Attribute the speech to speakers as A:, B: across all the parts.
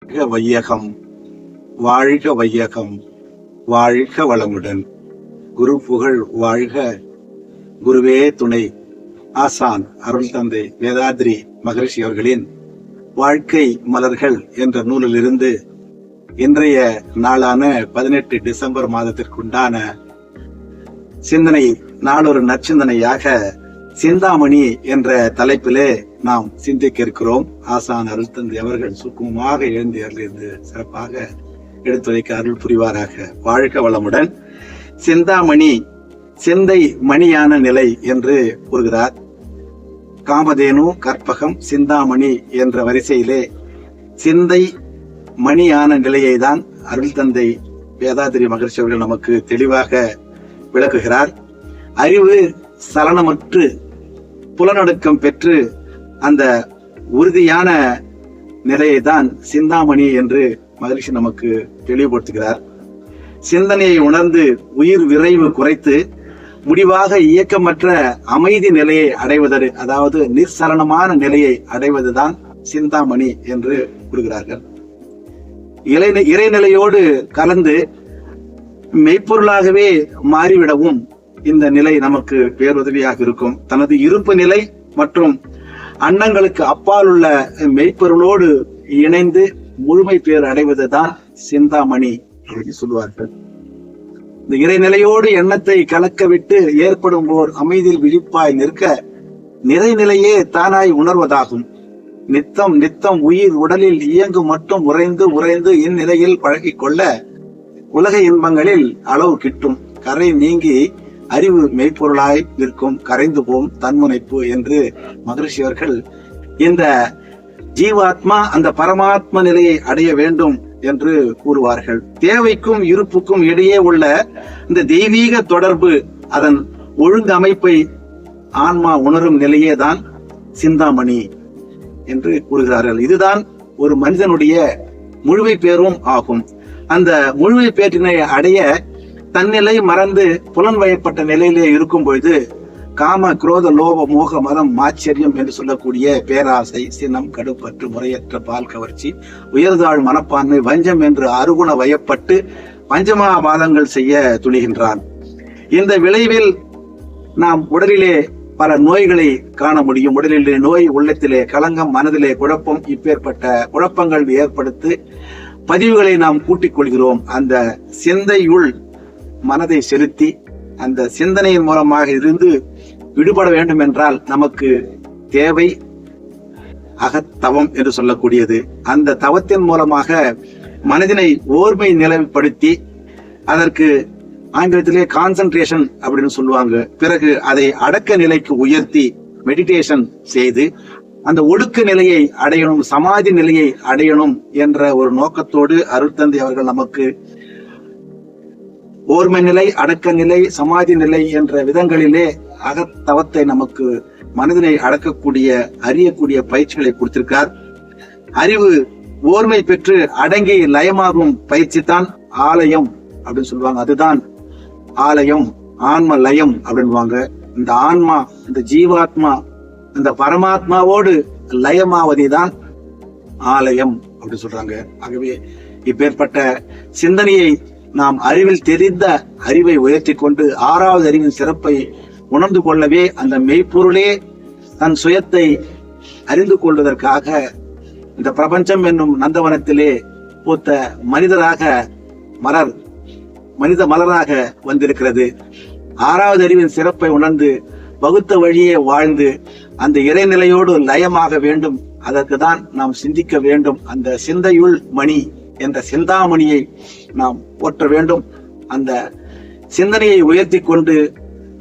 A: வையகம், வாழ்க வையகம், வாழ்க வளமுடன். குரு புகழ் வாழ்க, குருவே துணை. ஆசான் அருள் தந்தை வேதாத்ரி மகரிஷி அவர்களின் வாழ்க்கை மலர்கள் என்ற நூலிலிருந்து இன்றைய நாளான 18 டிசம்பர் மாதத்திற்குண்டான சிந்தனை, நாளொரு நற்சிந்தனையாக சிந்தாமணி என்ற தலைப்பிலே நாம் சிந்திக்க இருக்கிறோம். ஆசான் அருள் தந்தை அவர்கள் சுக்குமமாக எழுந்து அருளிருந்து சிறப்பாக எடுத்துரைக்க அருள் புரிவாராக. வாழ்க வளமுடன். சிந்தாமணி சிந்தை மணியான நிலை என்று கூறுகிறார். காமதேனு, கற்பகம், சிந்தாமணி என்ற வரிசையிலே சிந்தை மணியான நிலையை தான் அருள் தந்தை வேதாத்ரி மகரிஷி அவர்கள் நமக்கு தெளிவாக விளக்குகிறார். அறிவு சலனமற்று புலனடக்கம் பெற்று அந்த உறுதியான நிலையை தான் சிந்தாமணி என்று மகரிஷி நமக்கு தெளிவுபடுத்துகிறார். சிந்தனையை உணர்ந்து உயிர் விரைவு குறைத்து முடிவாக இயக்கமற்ற அமைதி நிலையை அடைவதற்கு, அதாவது நிர்சலனமான நிலையை அடைவதுதான் சிந்தாமணி என்று கூறுகிறார்கள். இறைநிலையோடு கலந்து மெய்ப்பொருளாகவே மாறிவிடவும் இந்த நிலை நமக்கு பேருதவியாக இருக்கும். தனது இருப்பு நிலை மற்றும் அண்டங்களுக்கு அப்பால் உள்ள மெய்ப்பொருளோடு இணைந்து முழுமை பேர் அடைவதுதான் சிந்தாமணி என்று சொல்வார்கள். இந்த இறைநிலையோடு எண்ணத்தை கலக்க விட்டு ஏற்படும் ஓர் அமைதியில் விழிப்பாய் நிற்க நிறைநிலையே தானாய் உணர்வதாகும். நித்தம் நித்தம் உயிர் உடலில் இயங்கு மட்டும் உறைந்து இந்நிலையில் பழகிக் கொள்ள உலக இன்பங்களில் அளவு கிட்டும். கரை நீங்கி அறிவு மெய்ப்பொருளாய் நிற்கும், கரைந்து போம் தன்முனைப்பு என்று மகரிஷி அவர்கள் இந்த ஜீவாத்மா அந்த பரமாத்ம நிலையை அடைய வேண்டும் என்று கூறுவார்கள். தேவைக்கும் இருப்புக்கும் இடையே உள்ள இந்த தெய்வீக தொடர்பு, அதன் ஒழுங்கு அமைப்பை ஆன்மா உணரும் நிலையே தான் சிந்தாமணி என்று கூறுகிறார்கள். இதுதான் ஒரு மனிதனுடைய முழுமை பேரும் ஆகும். அந்த முழுமை பேற்றினை அடைய தன்னிலை மறந்து புலன் வயப்பட்ட நிலையிலே இருக்கும் பொழுது காம, குரோத, லோப, மோக, மதம், மாச்சரியம் என்று சொல்லக்கூடிய பேராசை, சினம், கடுப்பற்று, முறையற்ற பால் கவர்ச்சி, உயர்தாழ் மனப்பான்மை, வஞ்சம் என்று அருகுண வயப்பட்டு பஞ்சமாபாதங்கள் செய்ய துணிகின்றான். இந்த விளைவில் நாம் உடலிலே பல நோய்களை காண முடியும். உடலிலே நோய், உள்ளத்திலே களங்கம், மனதிலே குழப்பம், இப்பேற்பட்ட குழப்பங்கள் ஏற்படுத்தி பதிவுகளை நாம் கூட்டிக் கொள்கிறோம். அந்த சிந்தையுள் மனதை செலுத்தி அந்த சிந்தனையின் மூலமாக இருந்து விடுபட வேண்டும் என்றால் நமக்கு தேவை அகத்தவம் என்று சொல்லக்கூடியது. அந்த தவத்தின் மூலமாக மனதினை ஓர்மை நிலைப்படுத்தி அதற்கு ஆங்கிலத்திலே கான்சன்ட்ரேஷன் அப்படின்னு சொல்லுவாங்க. பிறகு அதை அடக்க நிலைக்கு உயர்த்தி மெடிடேஷன் செய்து அந்த ஒடுக்க நிலையை அடையணும், சமாதி நிலையை அடையணும் என்ற ஒரு நோக்கத்தோடு அருட்தந்தை அவர்கள் நமக்கு ஓர்மை நிலை, அடக்க நிலை, சமாதி நிலை என்ற விதங்களிலே அகத்தவத்தை நமக்கு மனதினை அடக்கக்கூடிய, அறியக்கூடிய பயிற்சிகளை கொடுத்திருக்கார். அறிவு ஓர்மை பெற்று அடங்கி லயமாகும் பயிற்சி தான் ஆலயம் அப்படின்னு சொல்லுவாங்க. அதுதான் ஆலயம், ஆன்ம லயம் அப்படின்வாங்க. இந்த ஆன்மா, இந்த ஜீவாத்மா இந்த பரமாத்மாவோடு லயமாவதுதான் ஆலயம் அப்படின்னு சொல்றாங்க. ஆகவே இப்பேற்பட்ட சிந்தனையை நாம் அறிவில் தெரிந்த அறிவை உயர்த்தி கொண்டு ஆறாவது அறிவின் சிறப்பை உணர்ந்து கொள்ளவே அந்த மெய்ப்பொருளே தன் சுயத்தை அறிந்து கொள்வதற்காக இந்த பிரபஞ்சம் என்னும் நந்தவனத்திலே பூத்த மனித மலராக வந்திருக்கிறது. ஆறாவது அறிவின் சிறப்பை உணர்ந்து வகுத்த வழியே வாழ்ந்து அந்த இறைநிலையோடு லயமாக வேண்டும். அதற்கு தான் நாம் சிந்திக்க வேண்டும். அந்த சிந்தையுள் மணி என்ற சிந்தாமணியை நாம் போற்ற வேண்டும். அந்த சிந்தனையை உயர்த்தி கொண்டு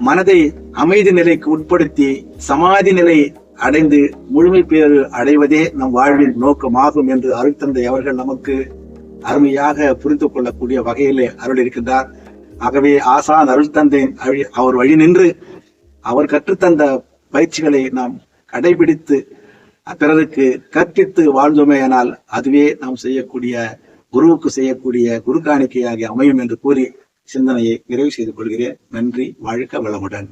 A: மனதை அமைதி நிலைக்கு உட்படுத்தி சமாதி நிலை அடைந்து முழுமை பேறு அடைவதே நம் வாழ்வின் நோக்கமாகும் என்று அருட்தந்தை அவர்கள் நமக்கு அருமையாக புரிந்து கொள்ளக்கூடிய வகையிலே அருள் இருக்கின்றார். ஆகவே ஆசான் அருள்தந்தை அவர் வழி நின்று அவர் கற்றுத்தந்த பயிற்சிகளை நாம் கடைபிடித்து பிறருக்கு கற்பித்து வாழ்ந்தோமேயானால் அதுவே நாம் செய்யக்கூடிய குருவுக்கு செய்யக்கூடிய குரு காணிக்கையாகி அமையும் என்று கூறி சிந்தனையை நிறைவு செய்து கொள்கிறேன். நன்றி. வாழ்க வளமுடன்.